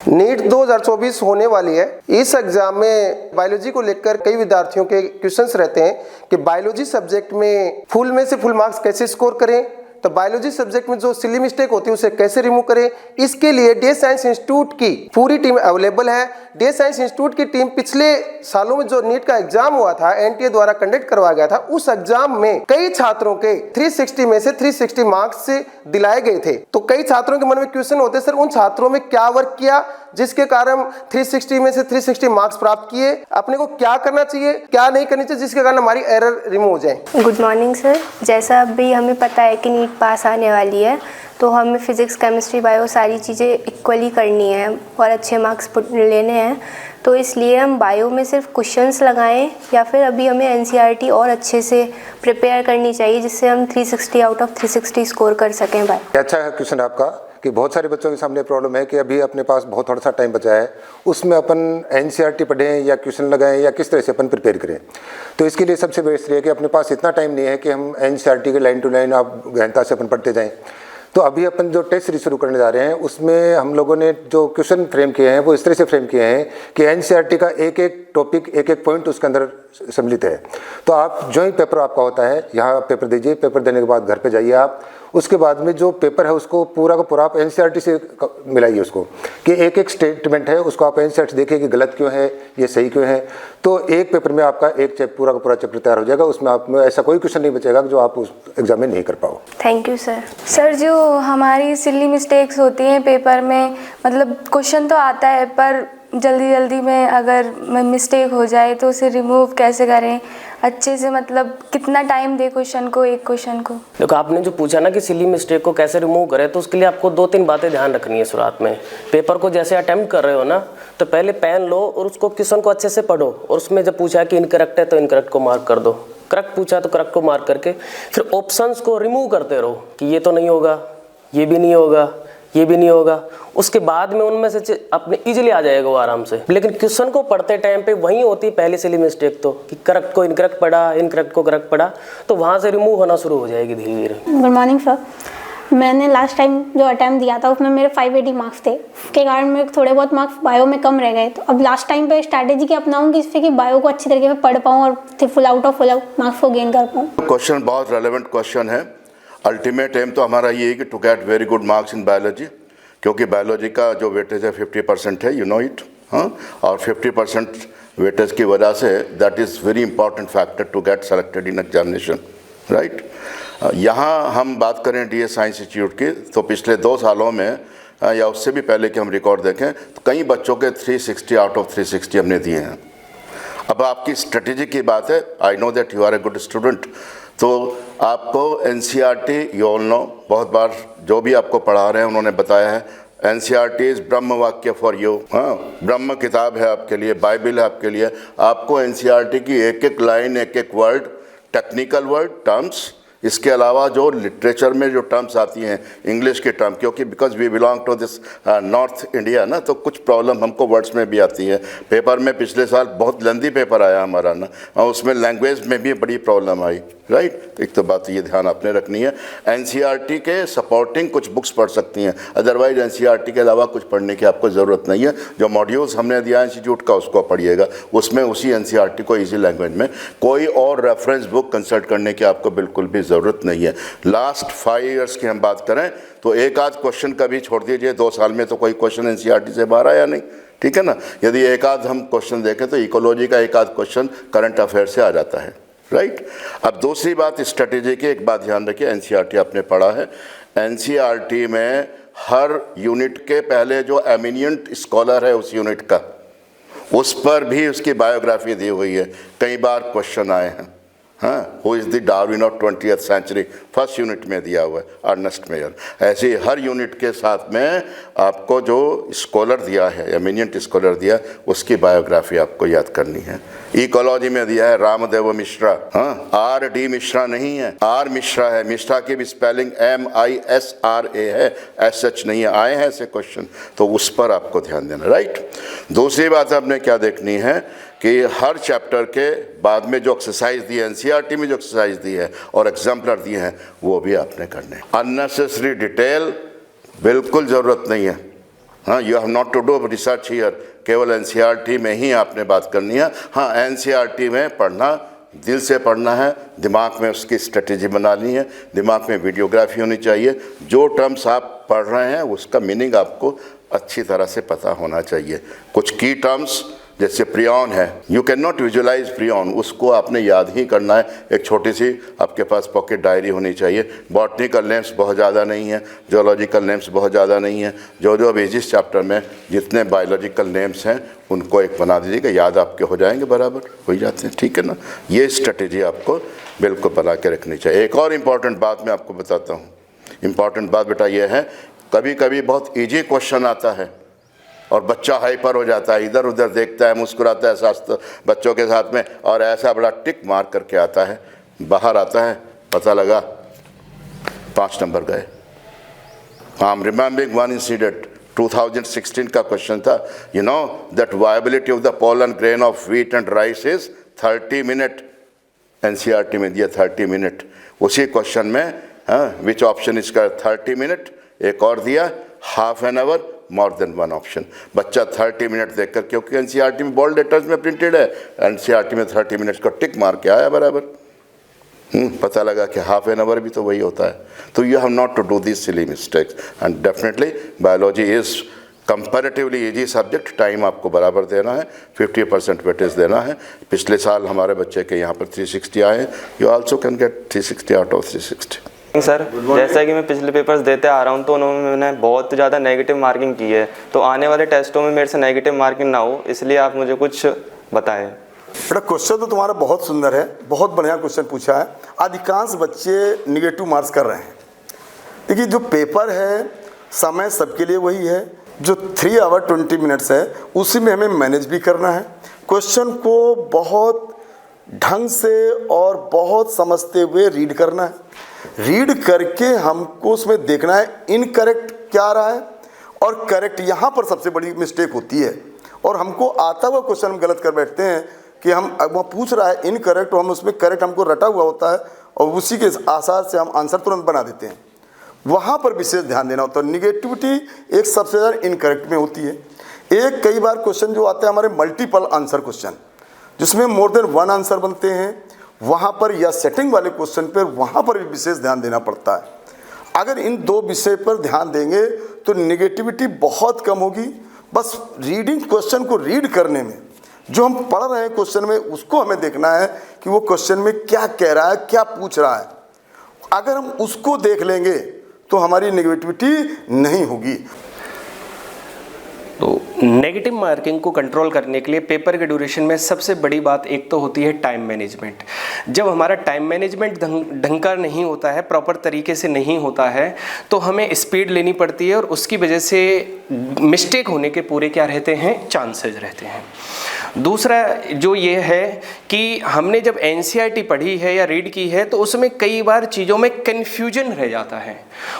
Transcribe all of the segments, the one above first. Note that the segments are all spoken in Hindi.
नीट 2024 होने वाली है। इस एग्जाम में बायोलॉजी को लेकर कई विद्यार्थियों के क्वेश्चंस रहते हैं कि बायोलॉजी सब्जेक्ट में फुल में से फुल मार्क्स कैसे स्कोर करें, तो बायोलॉजी सब्जेक्ट में जो सिली मिस्टेक होती है उसे कैसे रिमूव करें। इसके लिए डे साइंस इंस्टीट्यूट की पूरी टीम अवेलेबल है। डे साइंस इंस्टीट्यूट की टीम पिछले सालों में जो नीट का एग्जाम हुआ था, एनटीए द्वारा कंडक्ट करवाया गया था, उस एग्जाम में कई छात्रों के 360 में से 360 मार्क्स दिलाए गए थे। तो कई छात्रों के मन में क्वेश्चन होते सर उन छात्रों में क्या वर्क किया जिसके कारण 360 में से 360 मार्क्स प्राप्त किए, अपने को क्या करना चाहिए, क्या नहीं करनी चाहिए जिसके कारण हमारी एरर रिमूव हो जाए। Good morning sir. जैसा अभी हमें पता है कि नीट पास आने वाली है, तो हमें फिजिक्स, केमिस्ट्री, बायो सारी चीज़ें इक्वली करनी है और अच्छे मार्क्स लेने हैं। तो इसलिए हम बायो में सिर्फ क्वेश्चंस लगाएं या फिर अभी हमें एनसीईआरटी और अच्छे से प्रिपेयर करनी चाहिए जिससे हम 360 आउट ऑफ 360 स्कोर कर सकें। अच्छा है क्वेश्चन आपका कि बहुत सारे बच्चों के सामने प्रॉब्लम है कि अभी अपने पास बहुत थोड़ा सा टाइम बचा है, उसमें अपन एनसीईआरटी पढ़ें या क्वेश्चन लगाएं या किस तरह से अपन प्रिपेयर करें। तो इसके लिए सबसे बेस्ट है कि अपने पास इतना टाइम नहीं है कि हम एनसीईआरटी के लाइन टू लाइन आप गहनता से अपन पढ़ते जाएं। तो अभी अपन जो टेस्ट सीरीज शुरू करने जा रहे हैं उसमें हम लोगों ने जो क्वेश्चन फ्रेम किए हैं वो इस तरह से फ्रेम किए हैं कि एनसीईआरटी का एक एक टॉपिक, एक एक पॉइंट उसके अंदर सम्मिलित है। तो आप जो ही पेपर आपका होता है यहाँ पेपर दीजिए, पेपर देने के बाद घर पे जाइए आप, उसके बाद में जो पेपर है उसको पूरा का पूरा आप एनसीईआरटी से मिलाइए उसको, कि एक एक स्टेटमेंट है उसको आप एनसीईआरटी देखिए कि गलत क्यों है, ये सही क्यों है। तो एक पेपर में आपका एक पूरा का पूरा चैप्टर तैयार हो जाएगा, उसमें आप में ऐसा कोई क्वेश्चन नहीं बचेगा जो आप उस एग्जाम में नहीं कर पाओ। Thank you sir. सर जो हमारी सिली मिस्टेक्स होती हैं पेपर में, मतलब क्वेश्चन तो आता है पर जल्दी जल्दी में अगर मिस्टेक हो जाए तो उसे रिमूव कैसे करें अच्छे से, मतलब कितना टाइम दे क्वेश्चन को, एक क्वेश्चन को। देखो आपने जो पूछा ना कि सिली मिस्टेक को कैसे रिमूव करें, तो उसके लिए आपको 2-3 बातें ध्यान रखनी है शुरुआत में। पेपर को जैसे अटेम्प्ट कर रहे हो ना, तो पहले पेन लो और उसको क्वेश्चन को अच्छे से पढ़ो, और उसमें जब पूछा कि इनकरेक्ट है तो इनकरेक्ट को मार्क कर दो, करेक्ट पूछा तो करेक्ट को मार्क करके फिर ऑप्शंस को रिमूव करते रहो कि ये तो नहीं होगा, ये भी नहीं होगा, ये भी नहीं होगा। उसके बाद में उनमें से अपने इजीली आ जाएगा वो आराम से। लेकिन क्वेश्चन को पढ़ते टाइम पे वही होती है पहली सिली मिस्टेक, तो कि करेक्ट को इनकरेक्ट पढ़ा, इनकरेक्ट को करेक्ट पढ़ा, तो वहाँ से रिमूव होना शुरू हो जाएगी धीरे धीरे। Good morning sir. मैंने लास्ट टाइम जो अटैम्प्ट दिया था उसमें मेरे 580 मार्क्स थे, उसके कारण मेरे थोड़े बहुत मार्क्स बायो में कम रह गए। तो अब लास्ट टाइम पे स्ट्रैटेजी की अपनाऊंगी इससे कि बायो को अच्छी तरीके से पढ़ पाऊँ और फुल आउट मार्क्स को गेन कर पाऊँ। क्वेश्चन बहुत रेलेवेंट क्वेश्चन है। अल्टीमेट एम तो हमारा ये है कि to get very good marks in biology, क्योंकि बायोलॉजी का जो वेटेज है 50% है, यू नो इट, हाँ। और 50% वेटेज की वजह से that is very important factor to get selected in examination, right. यहाँ हम बात करें डीए साइंस इंस्टीट्यूट की, तो पिछले 2 सालों में या उससे भी पहले कि हम रिकॉर्ड देखें तो कई बच्चों के 360 आउट ऑफ 360 हमने दिए हैं। अब आपकी स्ट्रेटेजी की बात है, I know that you are a good student, तो आपको एनसीईआरटी यू ऑल नो, बहुत बार जो भी आपको पढ़ा रहे हैं उन्होंने बताया है, एनसीईआरटी इज़ ब्रह्म वाक्य फॉर यू, हाँ, ब्रह्म किताब है आपके लिए, बाइबल है आपके लिए। आपको एनसीईआरटी की एक एक लाइन, एक एक वर्ड, टेक्निकल वर्ड, टर्म्स, इसके अलावा जो लिटरेचर में जो टर्म्स आती हैं इंग्लिश के टर्म, क्योंकि because we belong to this North India ना, तो कुछ प्रॉब्लम हमको वर्ड्स में भी आती है। पेपर में पिछले साल बहुत लेंदी पेपर आया हमारा ना, और उसमें लैंग्वेज में भी बड़ी प्रॉब्लम आई, राइट। एक तो बात ये ध्यान आपने रखनी है। एनसीईआरटी के सपोर्टिंग कुछ बुक्स पढ़ सकती हैं, अदरवाइज एनसीईआरटी के अलावा कुछ पढ़ने की आपको ज़रूरत नहीं है। जो मॉड्यूल्स हमने दिया इंस्टीट्यूट का उसको पढ़िएगा, उसमें उसी एनसीईआरटी को ईजी लैंग्वेज में, कोई और रेफरेंस बुक कंसल्ट करने की आपको बिल्कुल भी ज़रूरत नहीं है। लास्ट 5 ईयर्स की हम बात करें तो एक आध क्वेश्चन का भी छोड़ दीजिए, 2 साल में तो कोई क्वेश्चन एनसीईआरटी से बाहर आया नहीं, ठीक है ना। यदि एक आध हम क्वेश्चन देखें तो इकोलॉजी का एक आध क्वेश्चन करंट अफेयर से आ जाता है, राइट। अब दूसरी बात स्ट्रेटेजी की, एक बात ध्यान रखिए, एनसीईआरटी आपने पढ़ा है, एनसीईआरटी में हर यूनिट के पहले जो एमिनिएंट स्कॉलर है उस यूनिट का, उस पर भी उसकी बायोग्राफी दी हुई है। कई बार क्वेश्चन आए हैं, हाँ, who is the Darwin of 20th century, first unit में दिया हुआ है, अर्नेस्ट मेयर। ऐसे ही हर यूनिट के साथ में आपको जो स्कॉलर दिया है, एमिनिएंट स्कॉलर दिया, उसकी बायोग्राफी आपको याद करनी है। इकोलॉजी में दिया है रामदेव मिश्रा, हाँ, RD मिश्रा नहीं है, R मिश्रा है। मिश्रा की भी स्पेलिंग MISRA है, SH नहीं है। आए हैं ऐसे क्वेश्चन, तो उस पर आपको ध्यान देना, राइट। दूसरी बात आपने क्या देखनी है कि हर चैप्टर के बाद में जो एक्सरसाइज दी है, एनसीईआरटी में जो एक्सरसाइज दी है और एग्जाम्पलर दिए हैं, वो भी आपने करने। अननेसेसरी डिटेल बिल्कुल ज़रूरत नहीं है, हाँ, you have not to do research here, केवल एनसीईआरटी में ही आपने बात करनी है। हाँ, एनसीईआरटी में पढ़ना, दिल से पढ़ना है, दिमाग में उसकी स्ट्रेटेजी बनानी है, दिमाग में वीडियोग्राफी होनी चाहिए। जो टर्म्स आप पढ़ रहे हैं उसका मीनिंग आपको अच्छी तरह से पता होना चाहिए। कुछ की टर्म्स जैसे प्रियॉन है, you can not visualise prion, उसको आपने याद ही करना है। एक छोटी सी आपके पास पॉकेट डायरी होनी चाहिए। बॉटनिकल नेम्स बहुत ज़्यादा नहीं है, जोलॉजिकल नेम्स बहुत ज़्यादा नहीं है। जो जो अभी इस चैप्टर में जितने बायोलॉजिकल नेम्स हैं उनको एक बना दीजिएगा, याद आपके हो जाएंगे, बराबर हो ही जाते हैं, ठीक है ना। ये स्ट्रेटेजी आपको बिल्कुल बना के रखनी चाहिए। एक और इम्पॉर्टेंट बात मैं आपको बताता हूँ। इम्पॉर्टेंट बात बेटा ये है, कभी कभी बहुत ईजी क्वेश्चन आता है और बच्चा हाइपर हो जाता है, इधर उधर देखता है, मुस्कुराता है शास्त्र बच्चों के साथ में, और ऐसा बड़ा टिक मार करके आता है, बाहर आता है, पता लगा 5 नंबर गए। I am remembering one incident, 2016 का क्वेश्चन था, you know that viability of the pollen grain of wheat and rice is 30 minute. NCERT में दिया 30 मिनट। उसी क्वेश्चन में विच ऑप्शन इज का 30 मिनट, एक और दिया half an hour, more than one option. बच्चा 30 मिनट देखकर, क्योंकि एनसीईआरटी में बोल्ड लेटर्स में प्रिंटेड है, एनसीईआरटी में 30 मिनट्स का टिक मार के आया बराबर। पता लगा कि हाफ एन आवर भी तो वही होता है। तो you have not to do this silly mistakes, and definitely biology is comparatively easy subject. Time आपको बराबर देना है, 50% वेटेज देना है। पिछले साल हमारे बच्चे के यहाँ पर 360 आए, you also can get 360 out of 360। Sir, जैसा कि मैं पिछले पेपर्स देते आ रहा हूँ तो उन्होंने मैंने बहुत ज़्यादा नेगेटिव मार्किंग की है, तो आने वाले टेस्टों में मेरे से नेगेटिव मार्किंग ना हो, इसलिए आप मुझे कुछ बताएं। बेटा क्वेश्चन तो तुम्हारा बहुत सुंदर है, बहुत बढ़िया क्वेश्चन पूछा है। अधिकांश बच्चे निगेटिव मार्क्स कर रहे हैं। देखिए जो पेपर है, समय सबके लिए वही है, जो 3 आवर 20 मिनट्स है उसी में हमें मैनेज भी करना है। क्वेश्चन को बहुत ढंग से और बहुत समझते हुए रीड करना है। रीड करके हमको उसमें देखना है इनकरेक्ट क्या आ रहा है और करेक्ट। यहाँ पर सबसे बड़ी मिस्टेक होती है, और हमको आता हुआ क्वेश्चन हम गलत कर बैठते हैं कि हम वो पूछ रहा है इनकरेक्ट और हम उसमें करेक्ट हमको रटा हुआ होता है, और उसी के आसार से हम आंसर तुरंत बना देते हैं। वहाँ पर विशेष ध्यान देना होता है। निगेटिविटी एक सबसे ज़्यादा इनकरेक्ट में होती है। एक कई बार क्वेश्चन जो आते हैं हमारे मल्टीपल आंसर क्वेश्चन, जिसमें मोर देन वन आंसर बनते हैं, वहाँ पर या सेटिंग वाले क्वेश्चन पर वहाँ पर भी विशेष ध्यान देना पड़ता है। अगर इन 2 विषय पर ध्यान देंगे तो निगेटिविटी बहुत कम होगी। बस रीडिंग, क्वेश्चन को रीड करने में, जो हम पढ़ रहे हैं क्वेश्चन में, उसको हमें देखना है कि वो क्वेश्चन में क्या कह रहा है, क्या पूछ रहा है। अगर हम उसको देख लेंगे तो हमारी निगेटिविटी नहीं होगी। तो नेगेटिव मार्किंग को कंट्रोल करने के लिए पेपर के ड्यूरेशन में सबसे बड़ी बात एक तो होती है टाइम मैनेजमेंट। जब हमारा टाइम मैनेजमेंट ढंग का नहीं होता है, प्रॉपर तरीके से नहीं होता है, तो हमें स्पीड लेनी पड़ती है और उसकी वजह से मिस्टेक होने के पूरे क्या रहते हैं, चांसेस रहते हैं। दूसरा जो ये है कि हमने जब एनसीईआरटी पढ़ी है या रीड की है तो उसमें कई बार चीज़ों में कन्फ्यूजन रह जाता है,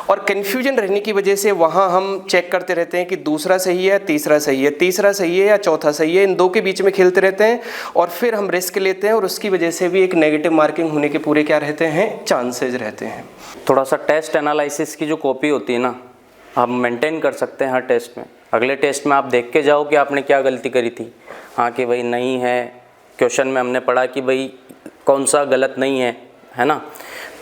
और कन्फ्यूजन रहने की वजह से वहाँ हम चेक करते रहते हैं कि दूसरा सही है, तीसरा सही है, तीसरा सही है या चौथा सही है, इन 2 के बीच में खेलते रहते हैं और फिर हम रिस्क लेते हैं, और उसकी वजह से भी एक नेगेटिव मार्किंग होने के पूरे क्या रहते हैं, चांसेस रहते हैं। थोड़ा सा टेस्ट एनालिसिस की जो कॉपी होती है ना, आप मेंटेन कर सकते हैं हर टेस्ट में। अगले टेस्ट में आप देख के जाओ कि आपने क्या गलती करी थी। हाँ कि भाई नहीं है, क्वेश्चन में हमने पढ़ा कि भाई कौन सा गलत नहीं है ना,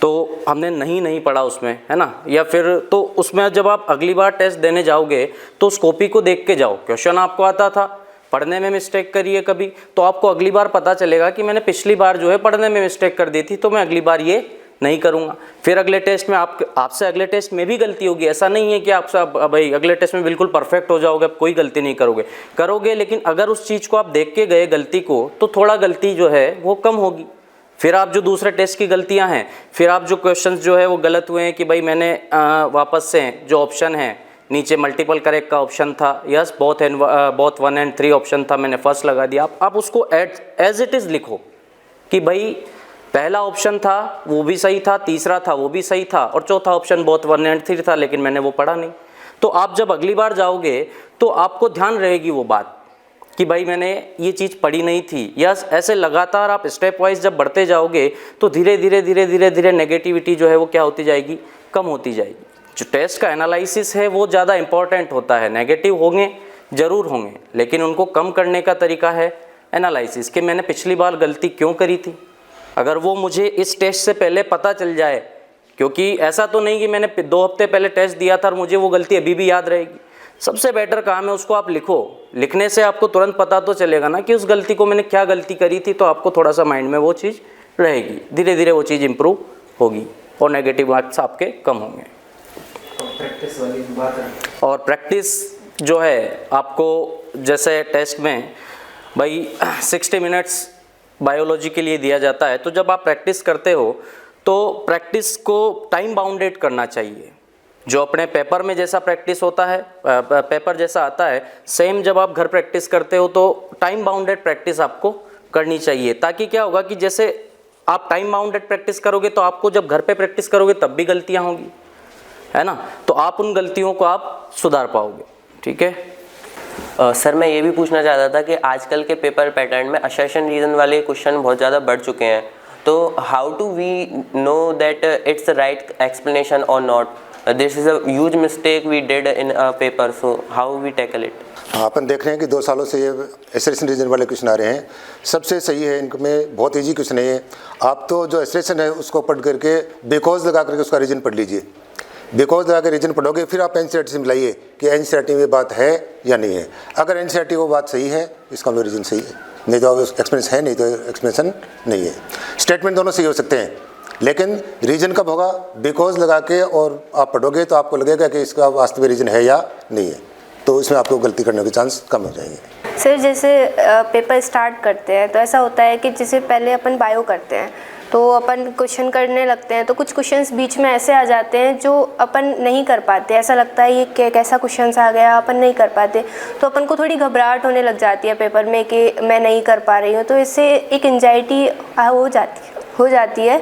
तो हमने नहीं पढ़ा उसमें, है ना, या फिर तो उसमें जब आप अगली बार टेस्ट देने जाओगे तो उस कॉपी को देख के जाओ। क्वेश्चन आपको आता था, पढ़ने में मिस्टेक करी है कभी, तो आपको अगली बार पता चलेगा कि मैंने पिछली बार जो है पढ़ने में मिस्टेक कर दी थी, तो मैं अगली बार ये नहीं करूँगा। फिर अगले टेस्ट में आपसे अगले टेस्ट में भी गलती होगी। ऐसा नहीं है कि आपसे भाई अगले टेस्ट में बिल्कुल परफेक्ट हो जाओगे, कोई गलती नहीं करोगे, लेकिन अगर उस चीज़ को आप देख के गए गलती को, तो थोड़ा गलती जो है वो कम होगी। फिर आप जो दूसरे टेस्ट की गलतियां हैं, फिर आप जो क्वेश्चंस जो है वो गलत हुए हैं कि भाई मैंने वापस से जो ऑप्शन है नीचे मल्टीपल करेक्ट का ऑप्शन था, यस बोथ 1 and 3 ऑप्शन था, मैंने फर्स्ट लगा दिया। आप उसको एज इट इज़ लिखो कि भाई पहला ऑप्शन था वो भी सही था, तीसरा था वो भी सही था, और चौथा ऑप्शन बोथ 1 and 3 था, लेकिन मैंने वो पढ़ा नहीं। तो आप जब अगली बार जाओगे तो आपको ध्यान रहेगी वो बात कि भाई मैंने ये चीज़ पढ़ी नहीं थी। या ऐसे लगातार आप स्टेप वाइज जब बढ़ते जाओगे तो धीरे धीरे नेगेटिविटी जो है वो क्या होती जाएगी, कम होती जाएगी। जो टेस्ट का एनालिसिस है वो ज़्यादा इम्पॉर्टेंट होता है। नेगेटिव होंगे ज़रूर होंगे, लेकिन उनको कम करने का तरीका है एनालिसिस, कि मैंने पिछली बार गलती क्यों करी थी। अगर वो मुझे इस टेस्ट से पहले पता चल जाए, क्योंकि ऐसा तो नहीं कि मैंने 2 हफ्ते पहले टेस्ट दिया था और मुझे वो गलती अभी भी याद रहेगी। सबसे बेटर काम है उसको आप लिखो। लिखने से आपको तुरंत पता तो चलेगा ना कि उस गलती को मैंने क्या गलती करी थी, तो आपको थोड़ा सा माइंड में वो चीज़ रहेगी। धीरे धीरे वो चीज़ इम्प्रूव होगी और नेगेटिव मार्क्स आपके कम होंगे। प्रैक्टिस वाली बात है। और प्रैक्टिस जो है आपको, जैसे टेस्ट में भाई 60 मिनट्स बायोलॉजी के लिए दिया जाता है, तो जब आप प्रैक्टिस करते हो तो प्रैक्टिस को टाइम बाउंडेड करना चाहिए। जो अपने पेपर में जैसा प्रैक्टिस होता है, पेपर जैसा आता है, सेम जब आप घर प्रैक्टिस करते हो तो टाइम बाउंडेड प्रैक्टिस आपको करनी चाहिए। ताकि क्या होगा कि जैसे आप टाइम बाउंडेड प्रैक्टिस करोगे तो आपको जब घर पे प्रैक्टिस करोगे तब भी गलतियां होंगी, है ना, तो आप उन गलतियों को आप सुधार पाओगे। ठीक है। सर मैं ये भी पूछना चाहता था कि आजकल के पेपर पैटर्न में असर्शन रीज़न वाले क्वेश्चन बहुत ज़्यादा बढ़ चुके हैं, तो how to we know that it's the right explanation और not? This is a huge mistake we did in a paper, so how we tackle it? हाँ, अपन देख रहे हैं कि 2 सालों से ये एसरेशन रीजन वाले क्वेश्चन आ रहे हैं। सबसे सही है इनमें, बहुत ईजी क्वेश्चन है ये। आप तो जो एसरेशन है उसको पढ़ करके बिकॉज लगा करके उसका रीजन पढ़ लीजिए। बिकॉज लगा के रीजन पढ़ोगे, फिर आप एनसीईआरटी से मिलाइए कि एनसीईआरटी में बात है या नहीं है। अगर एनसीईआरटी वो बात सही है, इसका मतलब रीजन सही है, नहीं तो एक्सप्लेनेशन है, नहीं तो एक्सप्लेनेशन नहीं है। स्टेटमेंट दोनों सही हो सकते हैं, लेकिन रीजन कब होगा? बिकॉज लगा के और आप पढ़ोगे तो आपको लगेगा कि इसका वास्तव में रीजन है या नहीं है, तो इसमें आपको गलती करने के चांस कम हो जाएंगे। सर जैसे पेपर स्टार्ट करते हैं तो ऐसा होता है कि जैसे पहले अपन बायो करते हैं तो अपन क्वेश्चन करने लगते हैं, तो कुछ क्वेश्चंस बीच में ऐसे आ जाते हैं जो अपन नहीं कर पाते। ऐसा लगता है ये कैसा क्वेश्चन आ गया, अपन नहीं कर पाते, तो अपन को थोड़ी घबराहट होने लग जाती है पेपर में कि मैं नहीं कर पा रही हूँ, तो इससे एक एंजाइटी हो जाती है।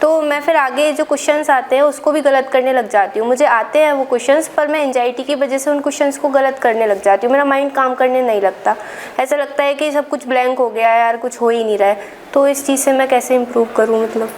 तो मैं फिर आगे जो क्वेश्चंस आते हैं उसको भी गलत करने लग जाती हूँ। मुझे आते हैं वो क्वेश्चंस, पर मैं एंजाइटी की वजह से उन क्वेश्चंस को गलत करने लग जाती हूँ। मेरा माइंड काम करने नहीं लगता, ऐसा लगता है कि सब कुछ ब्लैंक हो गया है यार, कुछ हो ही नहीं रहा है। तो इस चीज़ से मैं कैसे इम्प्रूव करूँ? मतलब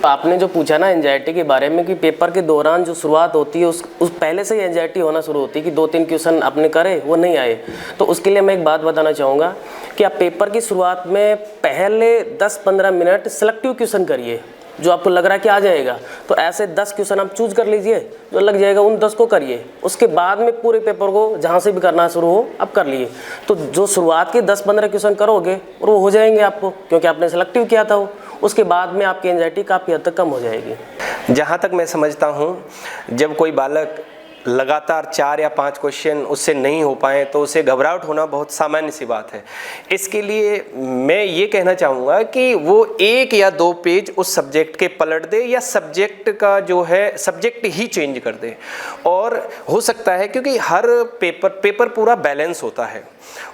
आपने जो पूछा ना एंजाइटी के बारे में, कि पेपर के दौरान जो शुरुआत होती है उस पहले से ही एंजाइटी होना शुरू होती है कि 2-3 क्वेश्चन आपने करे वो नहीं आए। तो उसके लिए मैं एक बात बताना चाहूँगा कि आप पेपर की शुरुआत में पहले 10-15 मिनट सेलेक्टिव क्वेश्चन करिए, जो आपको लग रहा है कि आ जाएगा। तो ऐसे 10 क्वेश्चन आप चूज कर लीजिए, जो लग जाएगा उन 10 को करिए। उसके बाद में पूरे पेपर को जहाँ से भी करना शुरू हो आप कर लिए। तो जो शुरुआत के 10-15 क्वेश्चन करोगे और वो हो जाएंगे आपको, क्योंकि आपने सेलेक्टिव किया था वो। उसके बाद में आपकी एंजाइटी काफ़ी हद तक कम हो जाएगी। जहाँ तक मैं समझता हूँ, जब कोई बालक लगातार 4 या 5 क्वेश्चन उससे नहीं हो पाए तो उसे घबराहट होना बहुत सामान्य सी बात है। इसके लिए मैं ये कहना चाहूँगा कि वो 1 या 2 पेज उस सब्जेक्ट के पलट दे, या सब्जेक्ट का जो है सब्जेक्ट ही चेंज कर दे। और हो सकता है, क्योंकि हर पेपर पूरा बैलेंस होता है,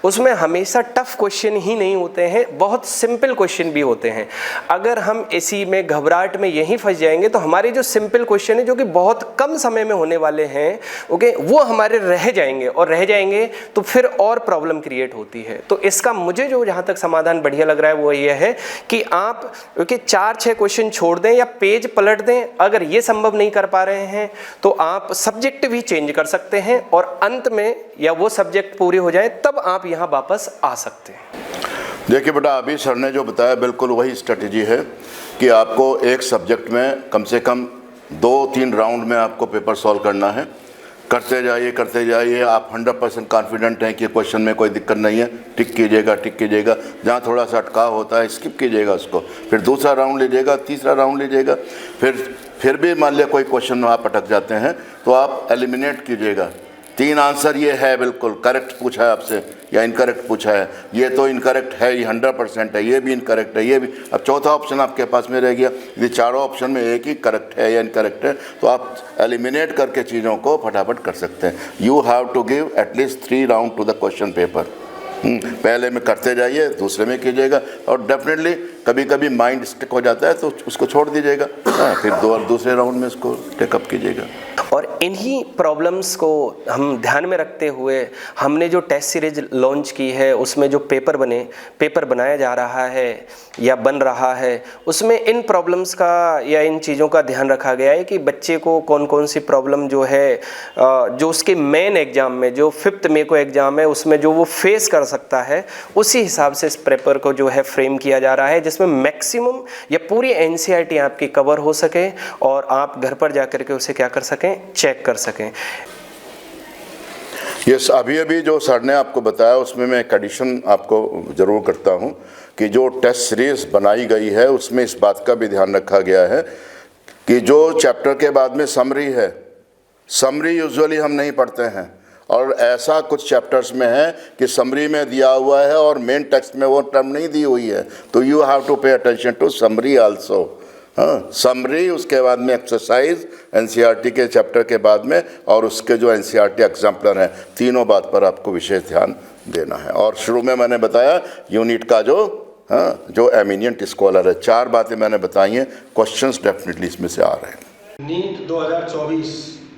उसमें हमेशा टफ क्वेश्चन ही नहीं होते हैं, बहुत सिंपल क्वेश्चन भी होते हैं। अगर हम इसी में घबराहट में यहीं फंस जाएंगे तो हमारे जो सिंपल क्वेश्चन है, जो कि बहुत कम समय में होने वाले हैं, ओके, वो हमारे रह जाएंगे, और रह जाएंगे तो फिर और प्रॉब्लम क्रिएट होती है। तो इसका मुझे जो जहाँ तक समाधान बढ़िया लग रहा है वो ये है कि आप 4-6 क्वेश्चन छोड़ दें या पेज पलट दें। अगर ये संभव नहीं कर पा रहे हैं तो आप सब्जेक्ट भी चेंज कर सकते हैं, और अंत में या वो सब्जेक्ट पूरे हो जाए तब आप यहाँ वापस आ सकते हैं। देखिए बेटा, अभी सर ने जो बताया बिल्कुल वही स्ट्रेटजी है कि आपको एक सब्जेक्ट में कम से कम 2-3 राउंड में आपको पेपर सॉल्व करना है। करते जाइए। आप 100% कॉन्फिडेंट हैं कि क्वेश्चन में कोई दिक्कत नहीं है, टिक कीजिएगा। जहाँ थोड़ा सा अटकाव होता है स्किप कीजिएगा उसको, फिर दूसरा राउंड लीजिएगा, तीसरा राउंड लीजिएगा। फिर भी मान लिया कोई क्वेश्चन में आप अटक जाते हैं तो आप एलिमिनेट कीजिएगा। 3 आंसर ये है, बिल्कुल करेक्ट पूछा है आपसे या इनकरेक्ट पूछा है, ये तो इनकरेक्ट है, ये 100% है, ये भी इनकरेक्ट है, ये भी। अब चौथा ऑप्शन आपके पास में रह गया। यदि चारों ऑप्शन में एक ही करेक्ट है या इनकरेक्ट है तो आप एलिमिनेट करके चीज़ों को फटाफट कर सकते हैं। You have to give at least 3 round to the question paper. पहले में करते जाइए, दूसरे में कीजिएगा, और डेफिनेटली कभी कभी माइंड स्टिक हो जाता है तो उसको छोड़ दीजिएगा, फिर दूसरे राउंड में उसको टेकअप कीजिएगा। और इन्हीं प्रॉब्लम्स को हम ध्यान में रखते हुए हमने जो टेस्ट सीरीज लॉन्च की है उसमें जो पेपर बनाया जा रहा है या बन रहा है उसमें इन प्रॉब्लम्स का या इन चीज़ों का ध्यान रखा गया है कि बच्चे को कौन कौन सी प्रॉब्लम जो है जो उसके मेन एग्ज़ाम में जो 5 मई को एग्ज़ाम है उसमें जो वो फेस कर सकता है उसी हिसाब से इस पेपर को जो है फ्रेम किया जा रहा है, जिसमें मैक्सिमम या पूरी एनसीईआरटी आपकी कवर हो सके और आप घर पर जा कर के उसे क्या कर सकें, चेक कर सकें। यस, अभी जो सर ने आपको बताया उसमें मैं एक एडिशन आपको ज़रूर करता हूं कि जो टेस्ट सीरीज बनाई गई है उसमें इस बात का भी ध्यान रखा गया है कि जो चैप्टर के बाद में समरी है, समरी यूजुअली हम नहीं पढ़ते हैं और ऐसा कुछ चैप्टर्स में है कि समरी में दिया हुआ है और मेन टेक्स्ट में वो टर्म नहीं दी हुई है, तो you have to pay attention to summary also. हाँ, समरी, उसके बाद में एक्सरसाइज एनसीईआरटी के चैप्टर के बाद में, और उसके जो एनसीईआरटी एग्जाम्पलर हैं, तीनों बात पर आपको विशेष ध्यान देना है। और शुरू में मैंने बताया यूनिट का जो एमिनिएंट स्कॉलर है, 4 बातें मैंने बताई हैं, क्वेश्चंस डेफिनेटली इसमें से आ रहे हैं। नीट 2024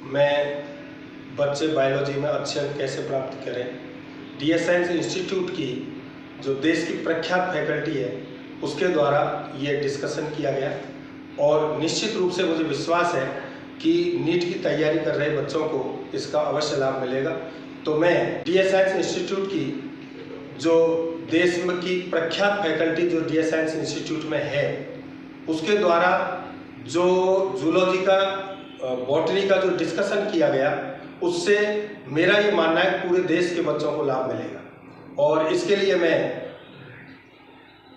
में बच्चे बायोलॉजी में अच्छे अंक कैसे प्राप्त करें, डीएस साइंस इंस्टीट्यूट की जो देश की प्रख्यात फैकल्टी है उसके द्वारा ये डिस्कशन किया गया और निश्चित रूप से मुझे विश्वास है कि नीट की तैयारी कर रहे बच्चों को इसका अवश्य लाभ मिलेगा। तो मैं डीएस साइंस इंस्टीट्यूट की जो देश में की प्रख्यात फैकल्टी जो डीएस साइंस इंस्टीट्यूट में है उसके द्वारा जो जूलॉजी का बॉटनी का जो डिस्कशन किया गया उससे मेरा ये मानना है पूरे देश के बच्चों को लाभ मिलेगा और इसके लिए मैं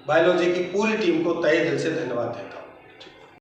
बायोलॉजी की पूरी टीम को तहे दिल से धन्यवाद देता हूँ।